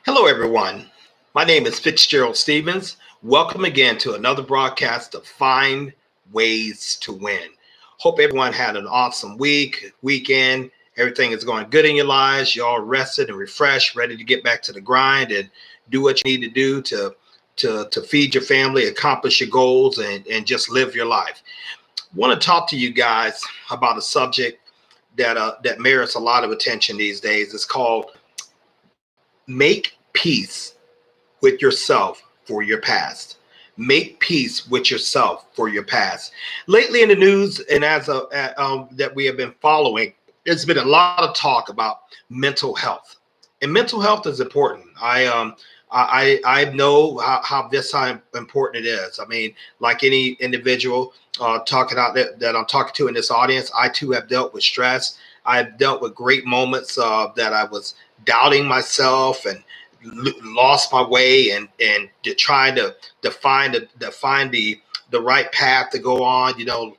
Hello, everyone. My name is Fitzgerald Stevens. Welcome again to another broadcast of Find Ways to Win. Hope everyone had an awesome weekend. Everything is going good in your lives. You're all rested and refreshed, ready to get back to the grind and do what you need to do to feed your family, accomplish your goals, and just live your life. I want to talk to you guys about a subject that merits a lot of attention these days. It's called Make Peace with yourself for your past. Make peace with yourself for your past. Lately in the news, and that we have been following, there's been a lot of talk about mental health, and mental health is important. I know how important it is. I mean, like any individual talking out that I'm talking to in this audience, I too have dealt with stress. I've dealt with great moments that I was doubting myself and lost my way and to trying to find the right path to go on. The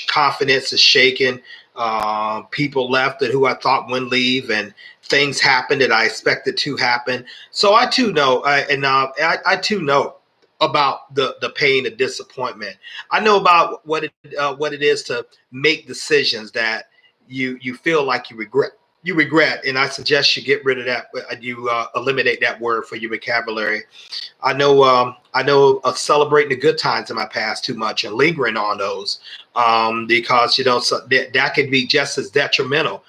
confidence is shaken. People left that who I thought wouldn't leave, and things happened that I expected to happen. So I too know, I too know about the pain and disappointment. I know about what it is to make decisions that you feel like you regret, and I suggest you get rid of that. You eliminate that word for your vocabulary. I know celebrating the good times in my past too much and lingering on those, because that could be just as detrimental.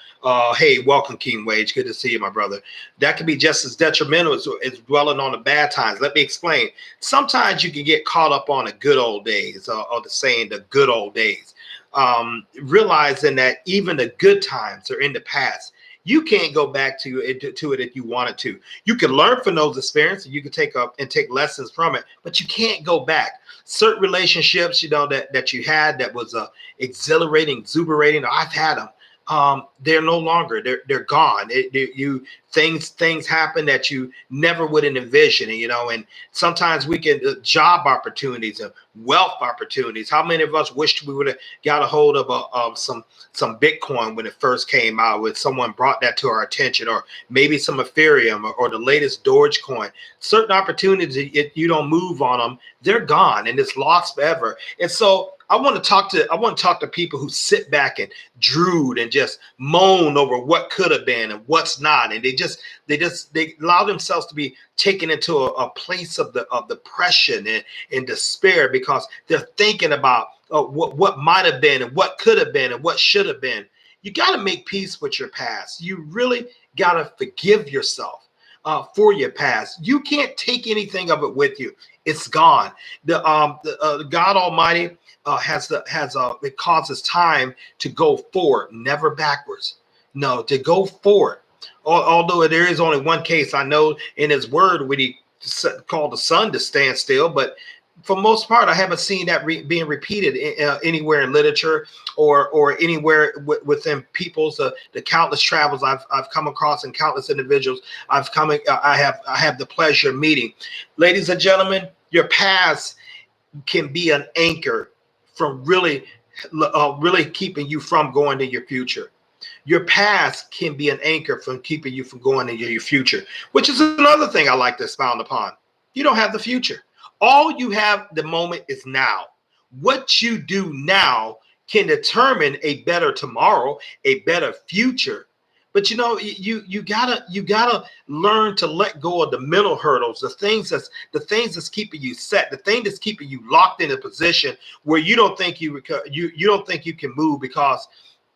Hey, welcome, King Wage. Good to see you, my brother. That can be just as detrimental as dwelling on the bad times. Let me explain. Sometimes you can get caught up on the good old days, or the saying, the good old days. Realizing that even the good times are in the past. You can't go back to it if you wanted to. You can learn from those experiences. You can take lessons from it, but you can't go back. Certain relationships, that you had that was exhilarating, exuberating. I've had them. They're no longer. They're gone. Things happen that you never would have envisioned. And sometimes we can job opportunities and wealth opportunities. How many of us wished we would have got a hold of some Bitcoin when it first came out, when someone brought that to our attention, or maybe some Ethereum or the latest Dogecoin. Certain opportunities, if you don't move on them, they're gone and it's lost forever. And so I want to talk to people who sit back and drood and just moan over what could have been and what's not, and they allow themselves to be taken into a place of depression and despair because they're thinking about what might have been and what could have been and what should have been. You got to make peace with your past. You really got to forgive yourself for your past. You can't take anything of it with you. It's gone. The God Almighty it causes time to go forward, never backwards. No, to go forward. Although there is only one case I know in His Word when He called the sun to stand still, but for most part, I haven't seen that being repeated anywhere in literature or anywhere within people's the countless travels I've come across and countless individuals I have the pleasure of meeting. Ladies and gentlemen, your past can be an anchor from really keeping you from going to your future. Your past can be an anchor from keeping you from going into your future, which is another thing I like to expound upon. You don't have the future. All you have the moment is now. What you do now can determine a better tomorrow, a better future. But you gotta learn to let go of the mental hurdles, the things that's keeping you set, the thing that's keeping you locked in a position where you don't think you don't think you can move because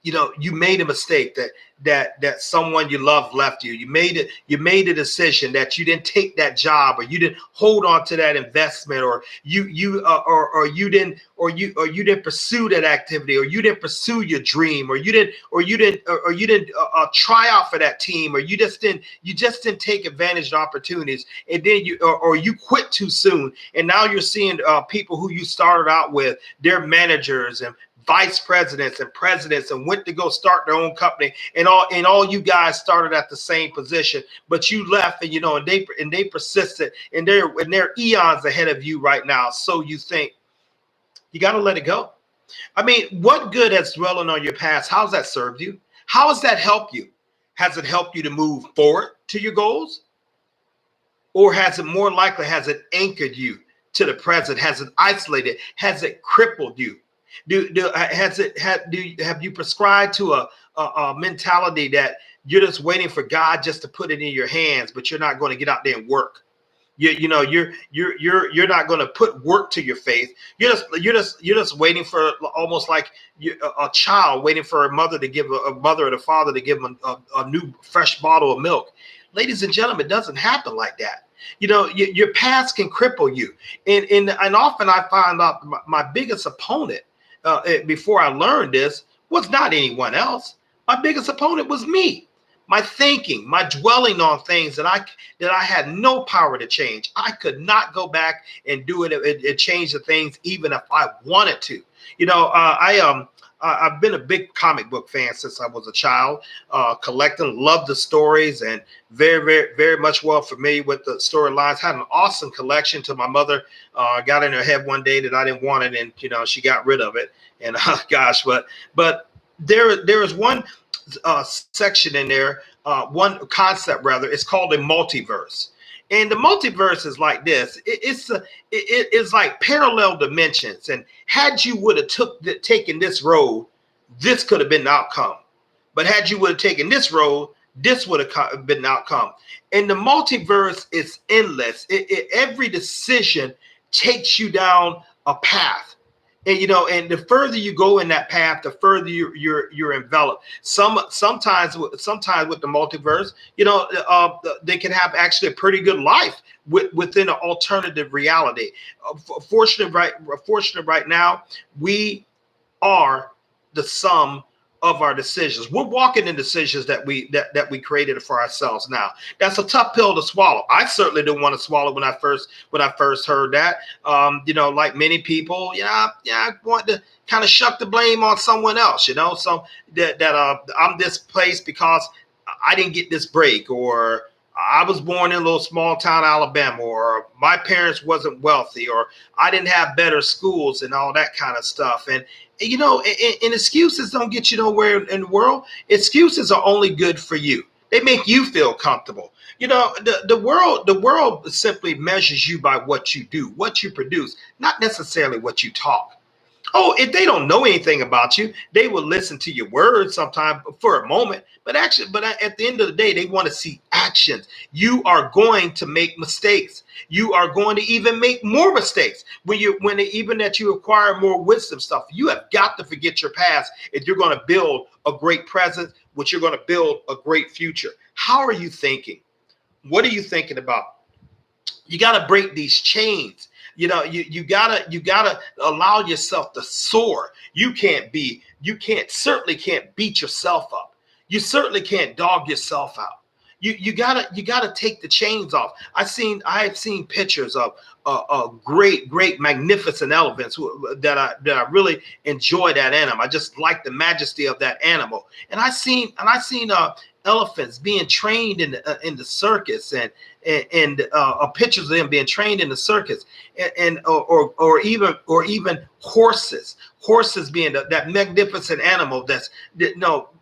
you made a mistake that someone you love left you. You made a decision that you didn't take that job, or you didn't hold on to that investment, or you didn't pursue that activity, or you didn't pursue your dream, or you didn't try out for that team, or you just didn't take advantage of opportunities, and then you quit too soon, and now you're seeing people who you started out with, their managers and vice presidents and presidents, and went to go start their own company, and all you guys started at the same position, but you left, and they persisted, and they're eons ahead of you right now. So you think you got to let it go. I mean, what good has dwelling on your past? How's that served you? How has that helped you? Has it helped you to move forward to your goals? Or has it anchored you to the present? Has it isolated? Has it crippled you? Have you prescribed to a mentality that you're just waiting for God just to put it in your hands, but you're not going to get out there and work? You're not going to put work to your faith. You're just waiting for, almost like a child waiting for a mother or the father to give them a new fresh bottle of milk. Ladies and gentlemen, it doesn't happen like that. Your past can cripple you, and often I find out my biggest opponent before I learned this was not anyone else. My biggest opponent was me. My thinking, my dwelling on things that I had no power to change. I could not go back and do it change the things even if I wanted to. I've been a big comic book fan since I was a child, collecting, loved the stories, and very, very, very much well familiar with the storylines. Had an awesome collection till my mother got in her head one day that I didn't want it, and she got rid of it. And gosh, but there is one section in there, one concept rather. It's called a multiverse. And the multiverse is like this. It's like parallel dimensions. And had you would have taken this road, this could have been the outcome. But had you would have taken this road, this would have been the outcome. And the multiverse is endless. Every decision takes you down a path. And and the further you go in that path, the further you're enveloped. Sometimes with the multiverse, they can have actually a pretty good life within an alternative reality. Fortunate right now, we are the sum of our decisions. We're walking in decisions that we created for ourselves. Now, that's a tough pill to swallow. I certainly didn't want to swallow when I first heard that. Like many people, I want to kind of shuck the blame on someone else. So that I'm displaced because I didn't get this break, or I was born in a little small town Alabama, or my parents wasn't wealthy, or I didn't have better schools and all that kind of stuff. And excuses don't get you nowhere in the world. Excuses are only good for you. They make you feel comfortable. The world simply measures you by what you do, what you produce, not necessarily what you talk. Oh, if they don't know anything about you, they will listen to your words sometime for a moment. But at the end of the day, they want to see actions. You are going to make mistakes. You are going to even make more mistakes even that you acquire more wisdom stuff. You have got to forget your past if you're going to build a great present, which you're going to build a great future. How are you thinking? What are you thinking about? You got to break these chains. You gotta allow yourself to soar. You certainly can't beat yourself up. You certainly can't dog yourself out. You gotta take the chains off. I have seen pictures of great, magnificent elephants that I really enjoy that animal. I just like the majesty of that animal. And I seen elephants being trained in the circus, and pictures of them being trained in the circus, or even horses being that magnificent animal that's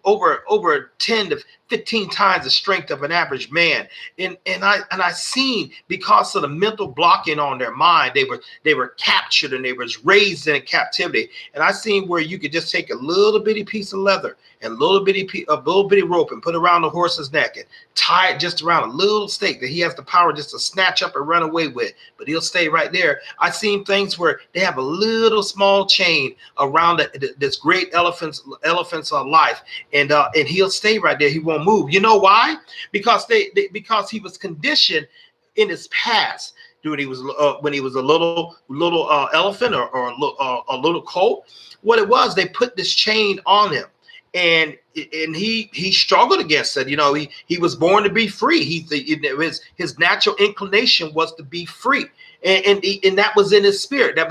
over 10 to 15 times the strength of an average man. And I seen, because of the mental blocking on their mind, they were captured and they was raised in captivity. And I seen where you could just take a little bitty piece of leather and a little bitty rope and put it around the horse's neck and tie it just around a little stake that he has the power just to snatch up and run away with, but he'll stay right there. I seen things where they have a little small chain around this great elephant's life, and he'll stay right there. He won't move. You know why? Because because he was conditioned in his past when he was a little elephant or a little colt. What it was, they put this chain on him. And he struggled against it. He was born to be free. His natural inclination was to be free, and that was in his spirit. That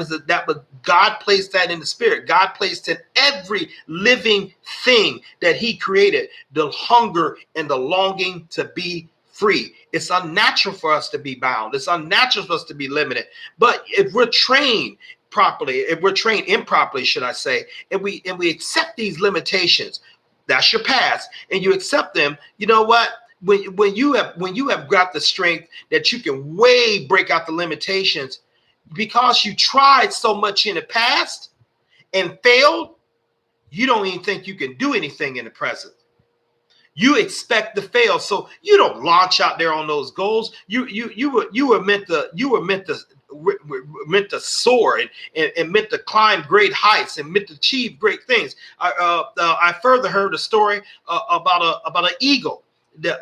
was God placed that in the spirit. God placed in every living thing that He created the hunger and the longing to be free. It's unnatural for us to be bound. It's unnatural for us to be limited. But if we're trained properly, if we're trained improperly, should I say, and we accept these limitations, that's your past, and you accept them, you know what? when you have got the strength that you can way break out the limitations because you tried so much in the past and failed, you don't even think you can do anything in the present. You expect to fail, so you don't launch out there on those goals. You were meant to soar and meant to climb great heights and meant to achieve great things. I further heard a story about an eagle that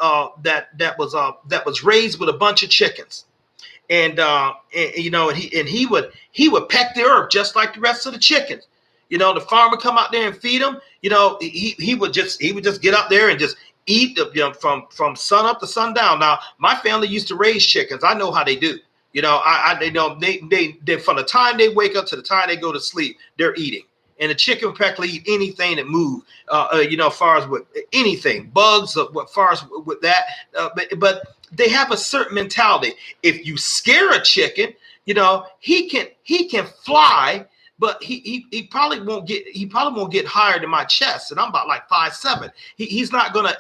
was raised with a bunch of chickens, and he would peck the earth just like the rest of the chickens. The farmer come out there and feed him. He would just get up there and just eat from sun up to sundown. Now, my family used to raise chickens. I know how they do. They from the time they wake up to the time they go to sleep, they're eating. And the chicken will practically eat anything that move. As far as with anything, bugs. As far as with that, but they have a certain mentality. If you scare a chicken, he can fly. But he probably won't get higher than my chest, and I'm about like 5'7". He's not gonna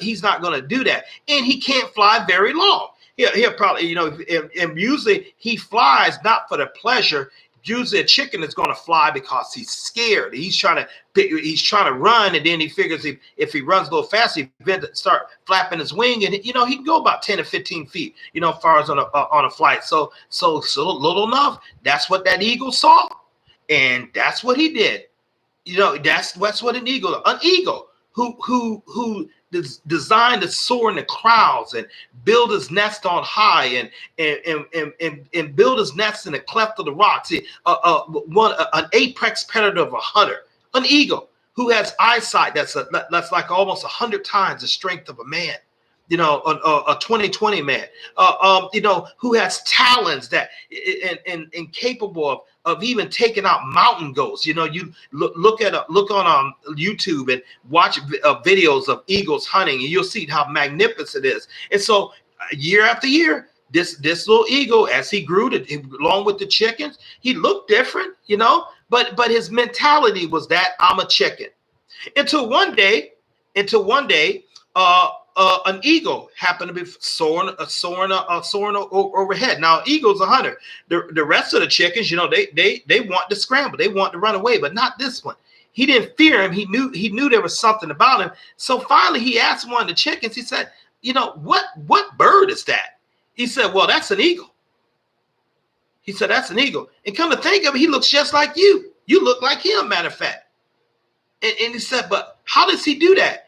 do that, and he can't fly very long. He'll probably and usually he flies not for the pleasure. Usually a chicken is gonna fly because he's scared. He's trying to run, and then he figures if he runs a little faster, he start flapping his wing, and he can go about 10 or 15 feet. As far as on a flight. So little enough. That's what that eagle saw. And that's what he did. That's what an eagle who designed to soar in the clouds and build his nest on high and build his nest in the cleft of the rocks. An apex predator of a hunter, an eagle who has eyesight that's like almost 100 times the strength of a man. A 20/20 man, who has talons that and capable of even taking out mountain goats. You look on YouTube and watch videos of eagles hunting, and you'll see how magnificent it is. And so year after year, this little eagle, as he grew along with the chickens, he looked different, but his mentality was that I'm a chicken. Until one day, an eagle happened to be soaring overhead. Now, eagle's a hunter. The rest of the chickens, they want to scramble, they want to run away, but not this one. He didn't fear him. He knew there was something about him. So finally, he asked one of the chickens. He said, "What bird is that?" He said, "Well, that's an eagle." He said, "That's an eagle." And come to think of it, he looks just like you. You look like him, matter of fact. And he said, "But how does he do that?"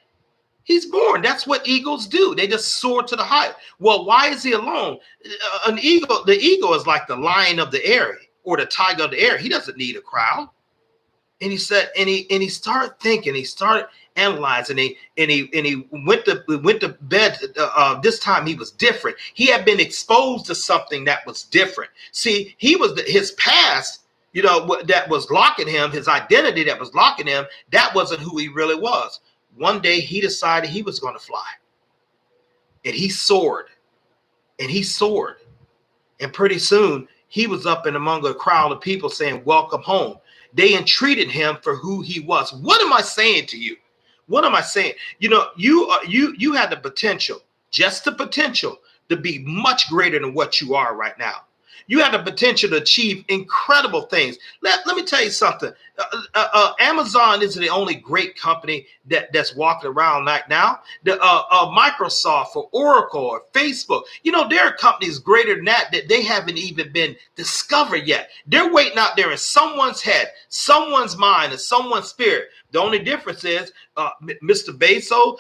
He's born. That's what eagles do. They just soar to the height. Well, why is he alone? The eagle is like the lion of the air or the tiger of the air. He doesn't need a crowd. And he said, and he started thinking. He started analyzing. And he went to bed. This time he was different. He had been exposed to something that was different. See, his past. That was locking him. His identity that was locking him. That wasn't who he really was. One day he decided he was going to fly, and he soared, and pretty soon he was up and among a crowd of people saying, "Welcome home." They entreated him for who he was. What am I saying to you? What am I saying? You had the potential, just the potential, to be much greater than what you are right now. You have the potential to achieve incredible things. Let me tell you something. Amazon isn't the only great company that's walking around right now. Microsoft or Oracle or Facebook, there are companies greater than that they haven't even been discovered yet. They're waiting out there in someone's head, someone's mind, and someone's spirit. The only difference is Mr. Bezos,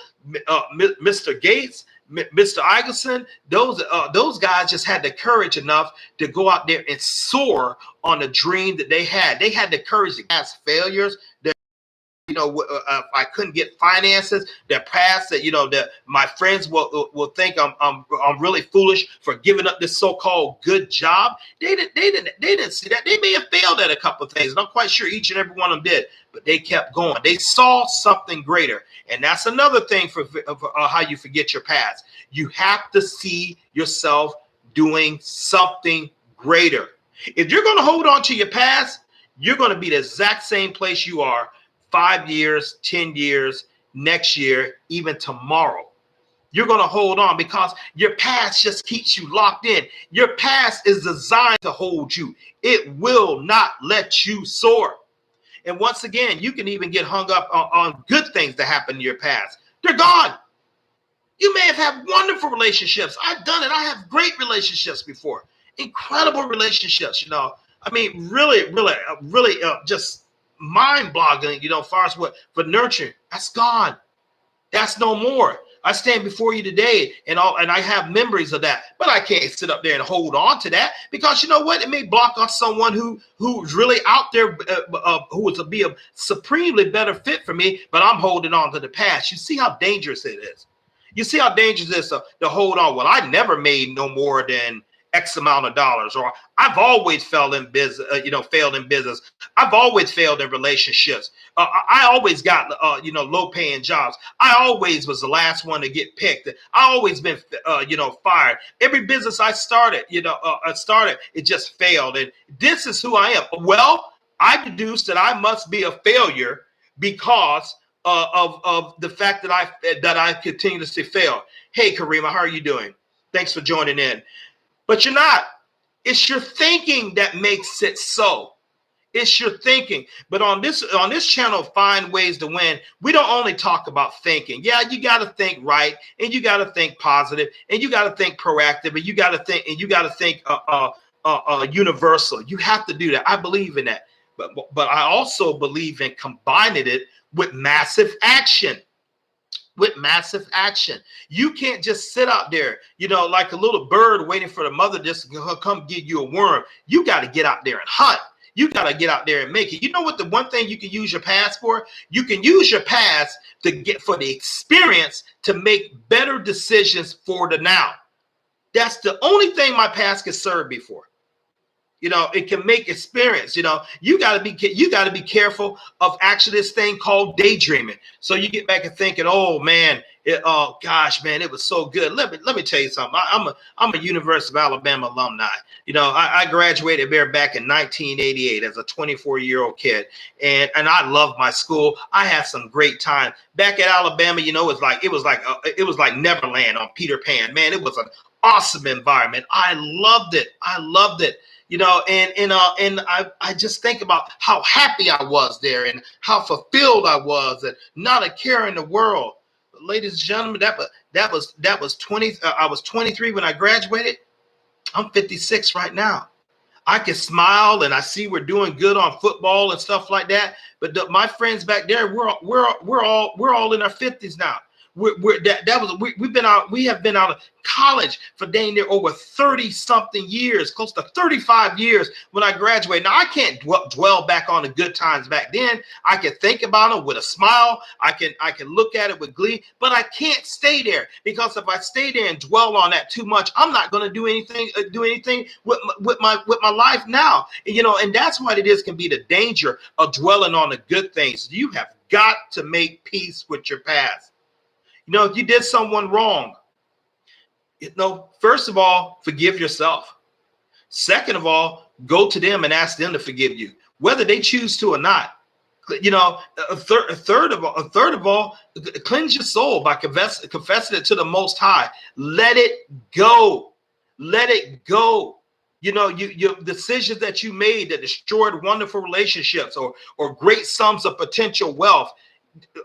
Mr. Gates, Mr. Igelson, those guys just had the courage enough to go out there and soar on the dream that they had. They had the courage to cast failures. I couldn't get finances. That past that that my friends will think I'm really foolish for giving up this so-called good job. They didn't see that. They may have failed at a couple of things, and I'm quite sure each and every one of them did. But they kept going. They saw something greater, and that's another thing for how you forget your past. You have to see yourself doing something greater. If you're going to hold on to your past, you're going to be the exact same place you are 5 years, 10 years, next year, even tomorrow. You're going to hold on because your past just keeps you locked in. Your past is designed to hold you. It will not let you soar. And once again, you can even get hung up on good things that happened in your past. They're gone. You may have had wonderful relationships. I've done it. I have great relationships before. Incredible relationships, I mean, really just mind-boggling, as far as what for nurturing. That's gone. That's no more. I stand before you today and I have memories of that, but I can't sit up there and hold on to that because you know what? It may block off someone who's really out there, who would be a supremely better fit for me, but I'm holding on to the past. You see how dangerous it is. You see how dangerous it is to hold on. Well, I never made no more than X amount of dollars, or I've always failed in business. Failed in business. I've always failed in relationships. I always got low paying jobs. I always was the last one to get picked. I always been fired. Every business I started, it just failed. And this is who I am. Well, I deduced that I must be a failure because of the fact that I continuously fail. Hey, Karima, how are you doing? Thanks for joining in. But you're not. It's your thinking that makes it so. It's your thinking. But on this channel, Find Ways to Win, we don't only talk about thinking. Yeah, you got to think right, and you got to think positive, and you got to think proactive, and you got to think universal. You have to do that. I believe in that. But I also believe in combining it with massive action. You can't just sit out there, like a little bird waiting for the mother just to come give you a worm. You got to get out there and hunt. You got to get out there and make it. You know what? The one thing you can use your past for? You can use your past for the experience to make better decisions for the now. That's the only thing my past can serve me for. It can make experience. You got to be careful of actually this thing called daydreaming. So you get back and thinking, oh man, it was so good. Let me tell you something. I'm a University of Alabama alumni. I graduated there back in 1988 as a 24-year-old kid, and I loved my school. I had some great time back at Alabama. It was like Neverland on Peter Pan. Man, it was an awesome environment. I loved it. And I just think about how happy I was there and how fulfilled I was and not a care in the world. But ladies and gentlemen, that was 20. I was 23 when I graduated. I'm 56 right now. I can smile and I see we're doing good on football and stuff like that. But my friends back there, we're all in our 50s now. We have been out of college for dang near over 30 something years, close to 35 years when I graduated. Now I can't dwell back on the good times back then. I can think about them with a smile. I can look at it with glee, but I can't stay there because if I stay there and dwell on that too much, I'm not going to do anything with my life now. And that's what it is, can be the danger of dwelling on the good things. You have got to make peace with your past. If you did someone wrong, first of all, forgive yourself. Second of all, go to them and ask them to forgive you, whether they choose to or not. A third of all, cleanse your soul by confessing it to the Most High. Let it go. Let it go. Your decisions that you made that destroyed wonderful relationships or great sums of potential wealth.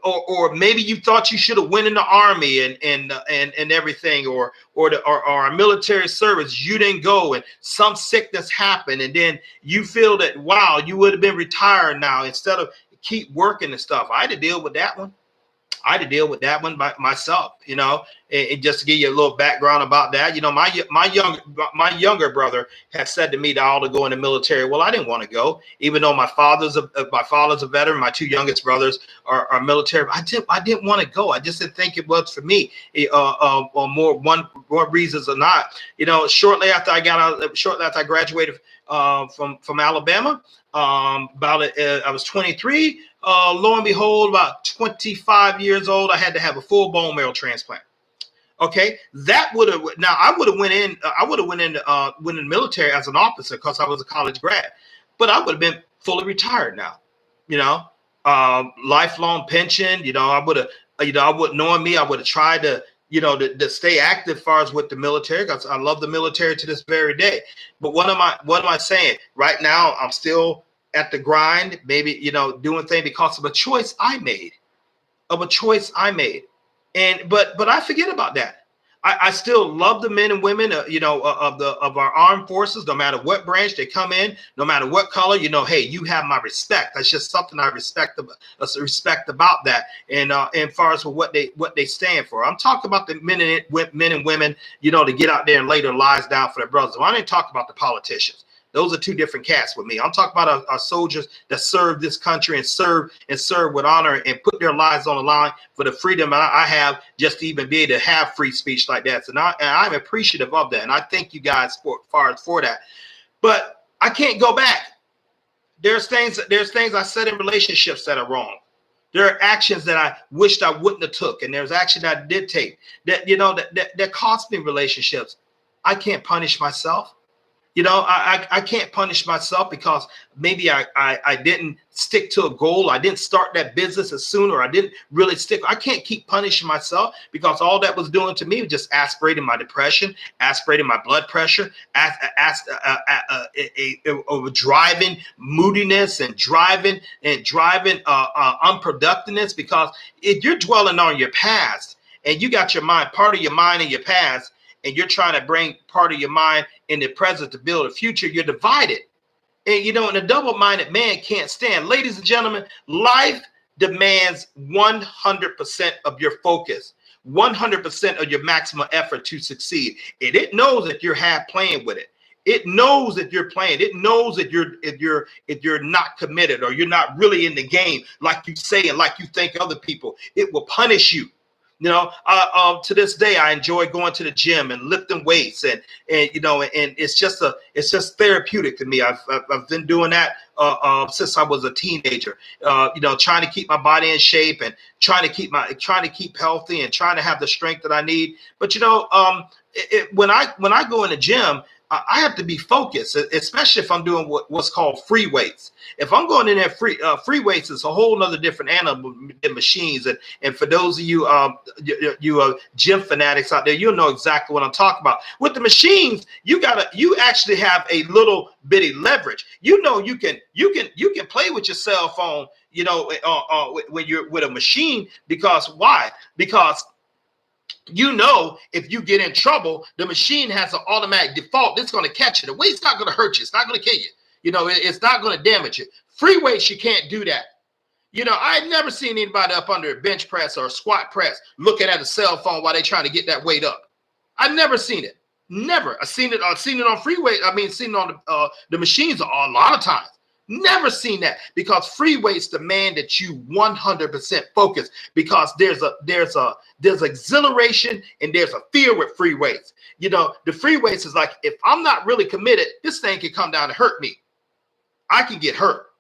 Or maybe you thought you should have went in the army and everything, or a military service. You didn't go, and some sickness happened, and then you feel that wow, you would have been retired now instead of keep working and stuff. I had to deal with that one. By myself, and just to give you a little background about that, my younger brother had said to me that I ought to go in the military. Well, I didn't want to go, even though my father's a veteran. My two youngest brothers are military. I didn't want to go. I just didn't think it was for me. More reasons or not. Shortly after I graduated from Alabama, I was 23. Lo and behold, about 25 years old, I had to have a full bone marrow transplant. Okay, I would have went in the military as an officer because I was a college grad, but I would have been fully retired now. Lifelong pension. I wouldn't knowing me, I would have tried to to stay active as far as with the military, because I love the military to this very day. But what am I saying? Right now, I'm still at the grind, maybe, doing things because of a choice I made, but I forget about that. I still love the men and women, of our armed forces, no matter what branch they come in, no matter what color. Hey, you have my respect. That's just something I respect about that. And as far as what they stand for, I'm talking about the men and women, to get out there and lay their lives down for their brothers. Well, I didn't talk about the politicians. Those are two different cats with me. I'm talking about our soldiers that serve this country and serve with honor and put their lives on the line for the freedom I have just to even be able to have free speech like that. And I'm appreciative of that. And I thank you guys for that. But I can't go back. There's things I said in relationships that are wrong. There are actions that I wished I wouldn't have took. And there's action that I did take that cost me relationships. I can't punish myself. I can't punish myself because maybe I didn't stick to a goal. I didn't start that business as soon, or I didn't really stick. I can't keep punishing myself because all that was doing to me was just aspirating my depression, aspirating my blood pressure, driving moodiness and driving unproductiveness. Because if you're dwelling on your past and you got part of your mind in your past, and you're trying to bring part of your mind in the present to build a future, you're divided. And, and a double-minded man can't stand. Ladies and gentlemen, life demands 100% of your focus, 100% of your maximum effort to succeed. And it knows that you're half playing with it. It knows that you're playing. It knows that if you're not committed or you're not really in the game like you say and like you think other people. It will punish you. To this day, I enjoy going to the gym and lifting weights, and it's just therapeutic to me. I've been doing that since I was a teenager. Trying to keep my body in shape and trying to keep healthy and trying to have the strength that I need. But when I go in the gym, I have to be focused, especially if I'm doing what's called free weights. If I'm going in there, free weights is a whole nother different animal than machines. And for those of you gym fanatics out there, you'll know exactly what I'm talking about. With the machines, you actually have a little bitty leverage. You can play with your cell phone, when you're with a machine. Because why? Because if you get in trouble, the machine has an automatic default. It's going to catch you. The weight's not going to hurt you. It's not going to kill you. It's not going to damage you. Free weights, you can't do that. I've never seen anybody up under a bench press or a squat press looking at a cell phone while they're trying to get that weight up. I've never seen it. Never. I've seen it on free weight. Seen it on the machines a lot of times. Never seen that, because free weights demand that you 100% focus, because there's exhilaration and there's a fear with free weights. The free weights is like, if I'm not really committed, this thing can come down and hurt me. I can get hurt.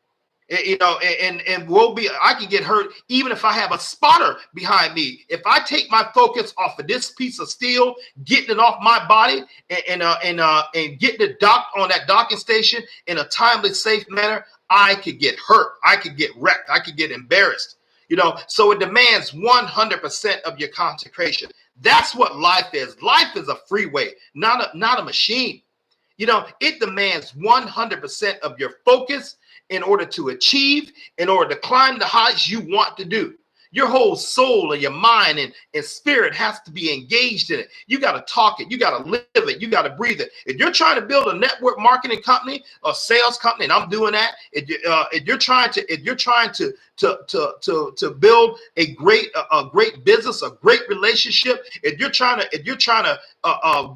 I can get hurt even if I have a spotter behind me. If I take my focus off of this piece of steel, getting it off my body and getting it docked on that docking station in a timely, safe manner, I could get hurt. I could get wrecked. I could get embarrassed. So it demands 100% of your concentration. That's what life is. Life is a freeway, not a machine. It demands 100% of your focus in order to achieve, in order to climb the heights you want to do. Your whole soul and your mind and spirit has to be engaged in it. You got to talk it. You got to live it. You got to breathe it. If you're trying to build a network marketing company or sales company, and I'm doing that, if you're trying to build a great business, a great relationship, if you're trying to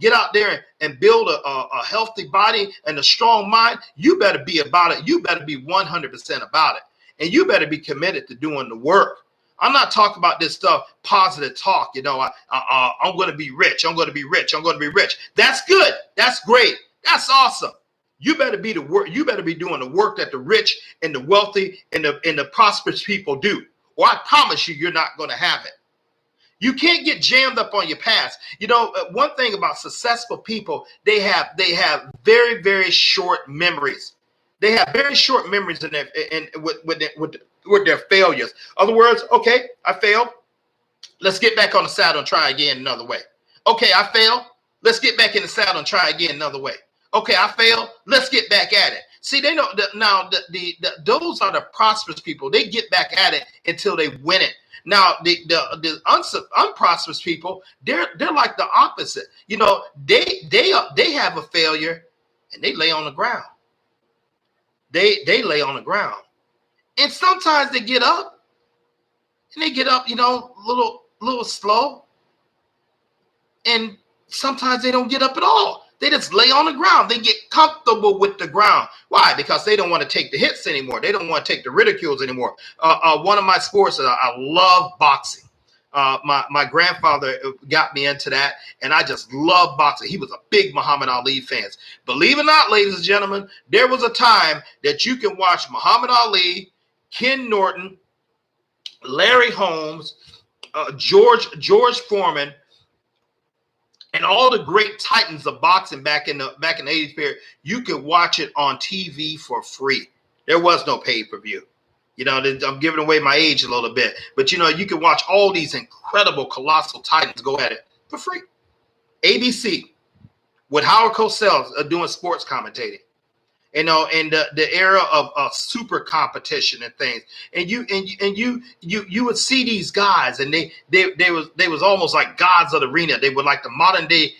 get out there and build a healthy body and a strong mind, you better be about it. You better be 100% about it, and you better be committed to doing the work. I'm not talking about this stuff, positive talk. I'm going to be rich. I'm going to be rich. I'm going to be rich. That's good. That's great. That's awesome. You better be the work. You better be doing the work that the rich and the wealthy and the prosperous people do. Or I promise you're not going to have it. You can't get jammed up on your past. One thing about successful people, they have very, very short memories. They have very short memories with their failures. In other words, okay, I failed. Let's get back on the saddle and try again another way. Okay, I failed. Let's get back in the saddle and try again another way. Okay, I failed. Let's get back at it. See, they know that now those are the prosperous people. They get back at it until they win it. Now, the unprosperous people, they're like the opposite. You know, they have a failure and they lay on the ground. They lay on the ground. And sometimes they get up and they get up, you know, a little slow. And sometimes they don't get up at all. They just lay on the ground. They get comfortable with the ground. Why? Because they don't want to take the hits anymore. They don't want to take the ridicules anymore. One of my sports, I love boxing. My grandfather got me into that, and I just love boxing. He was a big Muhammad Ali fan. Believe it or not, ladies and gentlemen, there was a time that you can watch Muhammad Ali, Ken Norton, Larry Holmes, George Foreman, and all the great titans of boxing back in the 80s period. You could watch it on TV for free. There was no pay-per-view. You know, I'm giving away my age a little bit, but you know, you can watch all these incredible, colossal titans go at it for free. ABC with Howard Cosell doing sports commentating. You know, in the era of super competition and things, and you would see these guys, and they was almost like gods of the arena. They were like the modern day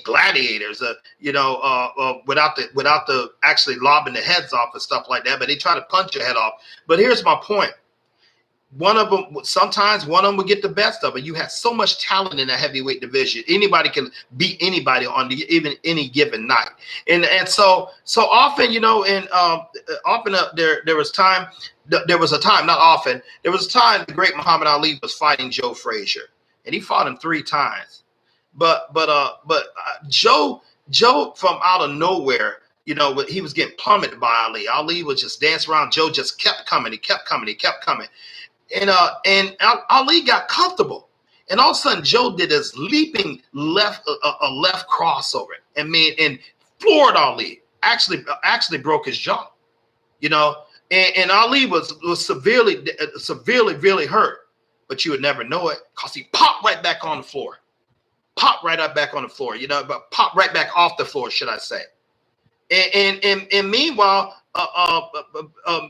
gladiators, without the actually lobbing the heads off and stuff like that. But they try to punch your head off. But here's my point. Sometimes one of them will get the best of it. You have so much talent in the heavyweight division. Anybody can beat anybody on even any given night. And so often, you know, and often there was a time, the great Muhammad Ali was fighting Joe Frazier, and he fought him 3 times. But Joe from out of nowhere, you know, he was getting plummeted by Ali. Ali was just dancing around. Joe just kept coming. He kept coming. And Ali got comfortable, and all of a sudden Joe did this leaping left crossover and floored Ali. Actually broke his jaw, you know. And Ali was severely really hurt, but you would never know it because he popped right back on the floor, you know, but popped right back off the floor, should I say? And meanwhile,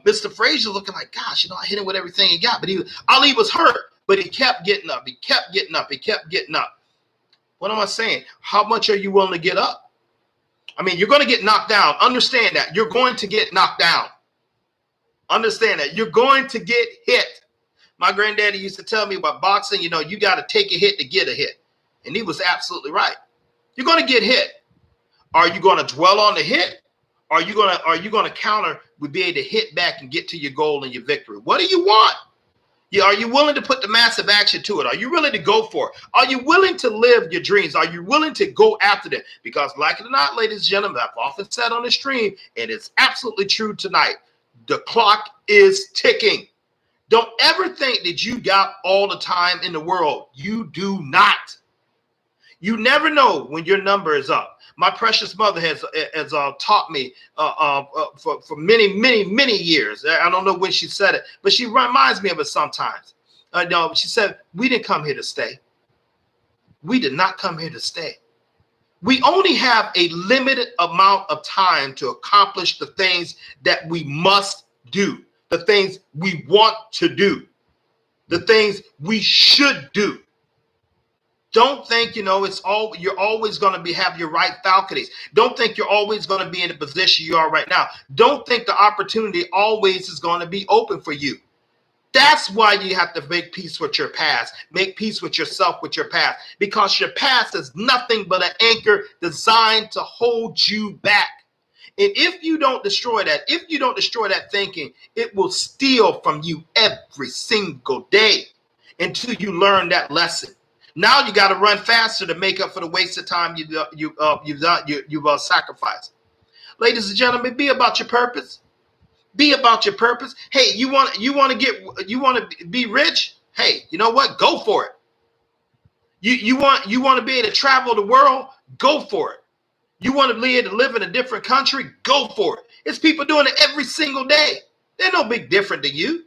Mr. Frazier looking like, gosh, you know, I hit him with everything he got, but Ali was hurt, but he kept getting up. He kept getting up. What am I saying? How much are you willing to get up? I mean, you're going to get knocked down. Understand that. You're going to get knocked down. Understand that. You're going to get hit. My granddaddy used to tell me about boxing, you know, you got to take a hit to get a hit. And he was absolutely right. You're going to get hit. Are you going to dwell on the hit? Are you going to counter with being able to hit back and get to your goal and your victory? What do you want? Are you willing to put the massive action to it? Are you willing to go for it? Are you willing to live your dreams? Are you willing to go after them? Because like it or not, ladies and gentlemen, I've often said on the stream, and it's absolutely true tonight, the clock is ticking. Don't ever think that you got all the time in the world. You do not. You never know when your number is up. My precious mother has taught me for many years. I don't know when she said it, but she reminds me of it sometimes. No, she said, we didn't come here to stay. We did not come here to stay. We only have a limited amount of time to accomplish the things that we must do, the things we want to do, the things we should do. Don't think, you know, you're always going to have your right faculties. Don't think you're always going to be in the position you are right now. Don't think the opportunity always is going to be open for you. That's why you have to make peace with your past. Make peace with yourself, with your past, because your past is nothing but an anchor designed to hold you back. And if you don't destroy that thinking, it will steal from you every single day until you learn that lesson. Now you got to run faster to make up for the wasted time you've sacrificed. Ladies and gentlemen, be about your purpose. Be about your purpose. Hey, you want to be rich? Hey, you know what? Go for it. You want to be able to travel the world? Go for it. You want to be able to live in a different country? Go for it. It's people doing it every single day. They're no big different than you.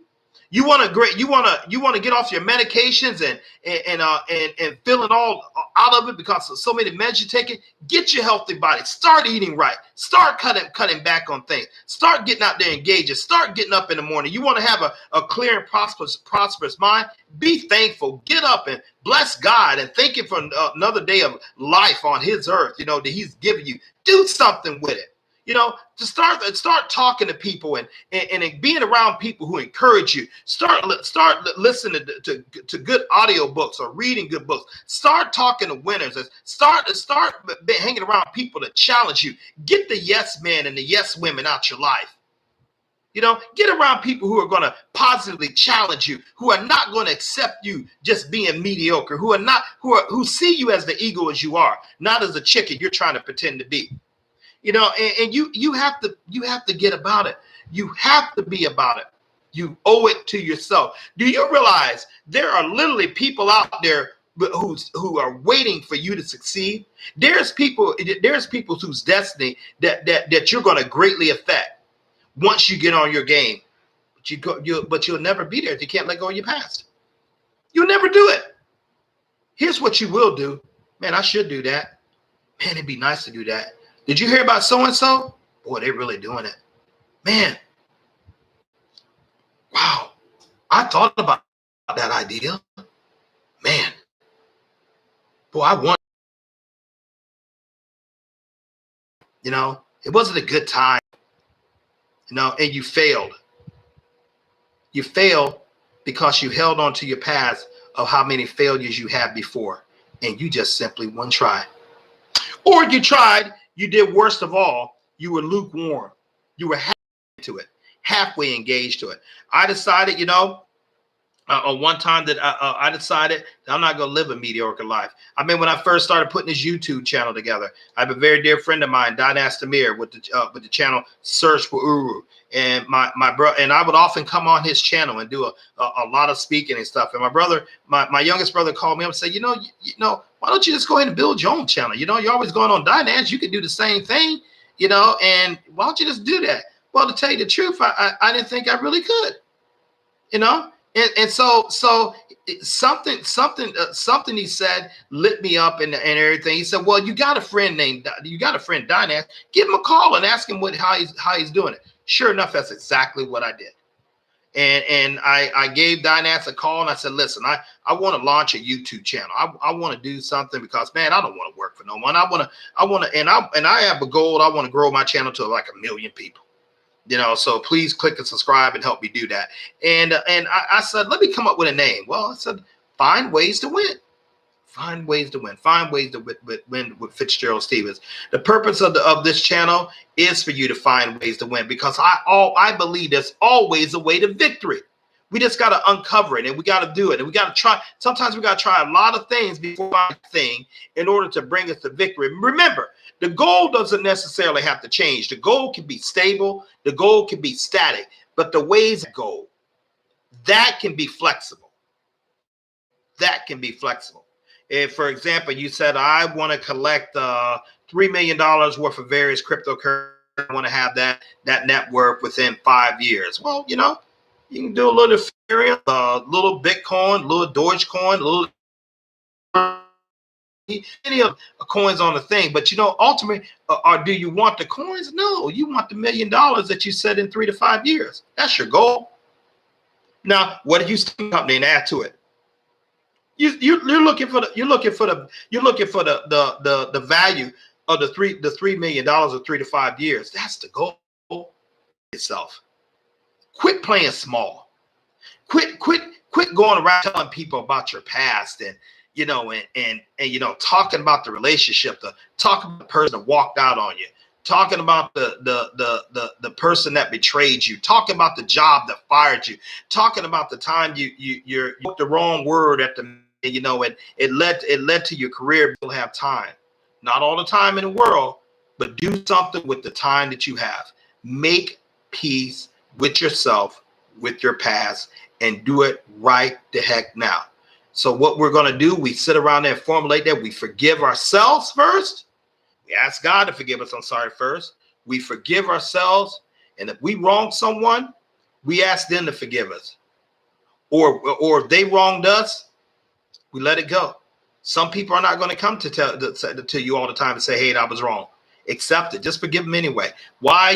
You want to get off your medications and feeling all out of it because of so many meds you're taking. Get your healthy body. Start eating right. Start cutting back on things. Start getting out there engaging. Start getting up in the morning. You want to have a clear and prosperous mind. Be thankful. Get up and bless God and thank Him for another day of life on His earth. You know that He's given you. Do something with it. You know, to start talking to people and being around people who encourage you. Start listening to good audio books or reading good books. Start talking to winners. Start hanging around people that challenge you. Get the yes men and the yes women out your life. You know, get around people who are going to positively challenge you, who are not going to accept you just being mediocre, who see you as the eagle as you are, not as a chicken you're trying to pretend to be. You know, and you have to get about it. You have to be about it. You owe it to yourself. Do you realize there are literally people out there who are waiting for you to succeed? There's people whose destiny that you're going to greatly affect once you get on your game. But you'll never be there if you can't let go of your past. You'll never do it. Here's what you will do. Man, I should do that. Man, it'd be nice to do that. Did you hear about so-and-so? Boy, they're really doing it. Man. Wow. I thought about that idea. Man. Boy, I want. You know, it wasn't a good time. You know, and you failed. You failed because you held on to your past of how many failures you had before. And you just simply wouldn't try. Or you tried. You did worst of all, you were lukewarm. You were halfway engaged to it. I decided, you know, one time that I decided that I'm not going to live a mediocre life. I mean, when I first started putting this YouTube channel together, I have a very dear friend of mine, Don Astamir, with the channel Search for Uru. And my brother, and I would often come on his channel and do a lot of speaking and stuff. And my brother, my youngest brother, called me up and said, you know, why don't you just go ahead and build your own channel? You know, you're always going on Dynance. You can do the same thing, you know, and why don't you just do that? Well, to tell you the truth, I didn't think I really could, you know. And so something he said lit me up and everything. He said, well, you got a friend Dynance. Give him a call and ask him how he's doing it. Sure enough, that's exactly what I did. And I gave Dynance a call and I said, listen, I want to launch a YouTube channel. I want to do something because, man, I don't want to work for no one. I have a goal. I want to grow my channel to like 1 million people. You know, so please click and subscribe and help me do that. And I said, let me come up with a name. Well, I said, find ways to win. Find ways to win. Find ways to win with Fitzgerald Stevens. The purpose of this channel is for you to find ways to win because I believe there's always a way to victory. We just got to uncover it and we got to do it. And we got to try. Sometimes we got to try a lot of things before one thing in order to bring us to victory. Remember, the goal doesn't necessarily have to change. The goal can be stable. The goal can be static. But the ways to go, that can be flexible. That can be flexible. If, for example, you said, I want to collect $3 million worth of various cryptocurrencies. I want to have that net worth within 5 years. Well, you know, you can do a little Ethereum, a little Bitcoin, a little Dogecoin, a little any of the coins on the thing. But, you know, ultimately, do you want the coins? No, you want the $1 million that you set in 3 to 5 years. That's your goal. Now, what do you start a company and add to it? You're looking for the value of the $3 million of 3 to 5 years. That's the goal itself. Quit playing small. Quit going around telling people about your past and you know and you know talking about the relationship, talking about the person that walked out on you, talking about the person that betrayed you, talking about the job that fired you, talking about the time you put the wrong word at the you know and it led to your career. You'll have time, not all the time in the world, but do something with the time that you have. Make peace with yourself, with your past, and do it right the heck now. So what we're going to do, we sit around there and formulate that. We forgive ourselves first. We ask God to forgive us. I'm sorry first. We forgive ourselves. And if we wrong someone, we ask them to forgive us. or if they wronged us, we let it go. Some people are not going to come to you all the time and say, hey, that was wrong. Accept it. Just forgive them anyway. Why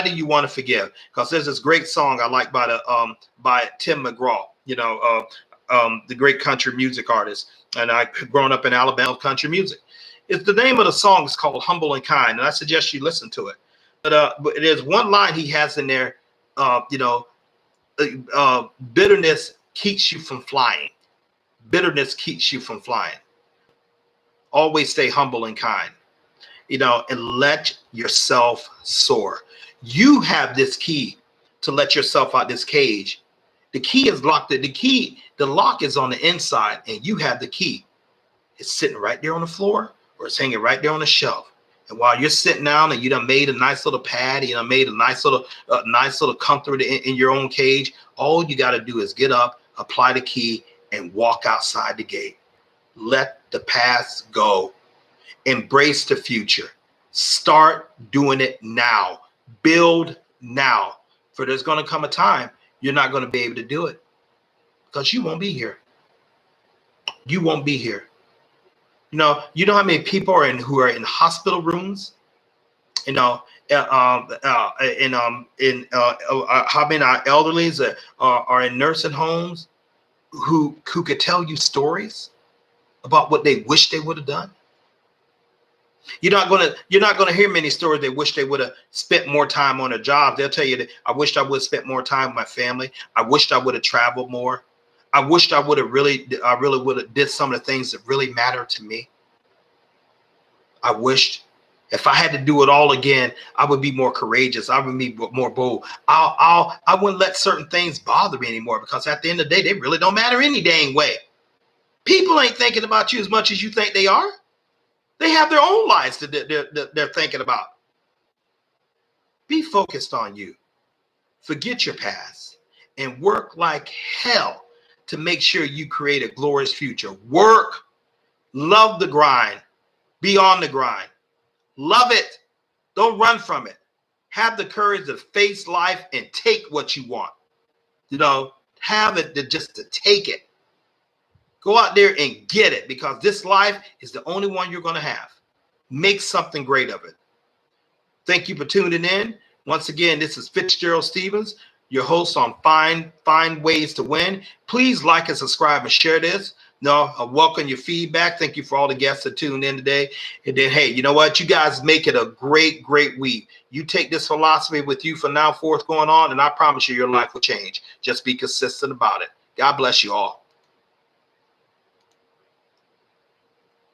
do you want to forgive? Because there's this great song I like by Tim McGraw, the great country music artist. And I've grown up in Alabama country music. It's the name of the song is called Humble and Kind. And I suggest you listen to it. But there's one line he has in there, bitterness keeps you from flying. Bitterness keeps you from flying. Always stay humble and kind, and let yourself soar. You have this key to let yourself out this cage. The key is locked. The lock is on the inside, and you have the key. It's sitting right there on the floor, or it's hanging right there on the shelf. And while you're sitting down and you done made a nice little pad, you done made a nice little comfort in your own cage, all you got to do is get up, apply the key, and walk outside the gate. Let the past go. Embrace the future. Start doing it now. Build now. For there's going to come a time you're not going to be able to do it because you won't be here. You won't be here. You know how many people who are in hospital rooms, how many our elderlies are in nursing homes who could tell you stories about what they wish they would have done. You're not gonna hear many stories they wish they would have spent more time on their jobs. They'll tell you that I wished I would have spent more time with my family. I wished I would have traveled more. I wished I really would have did some of the things that really matter to me. I wished if I had to do it all again, I would be more courageous. I would be more bold. I wouldn't let certain things bother me anymore because at the end of the day, they really don't matter any dang way. People ain't thinking about you as much as you think they are. They have their own lives that they're thinking about. Be focused on you. Forget your past and work like hell to make sure you create a glorious future. Work, love the grind, be on the grind. Love it. Don't run from it. Have the courage to face life and take what you want. Have it to take it. Go out there and get it because this life is the only one you're going to have. Make something great of it. Thank you for tuning in. Once again, this is Fitzgerald Stevens, your host on Find Ways to Win. Please like and subscribe and share this. I welcome your feedback. Thank you for all the guests that tuned in today. And then, hey, you know what? You guys make it a great, great week. You take this philosophy with you from now forth going on, and I promise you your life will change. Just be consistent about it. God bless you all.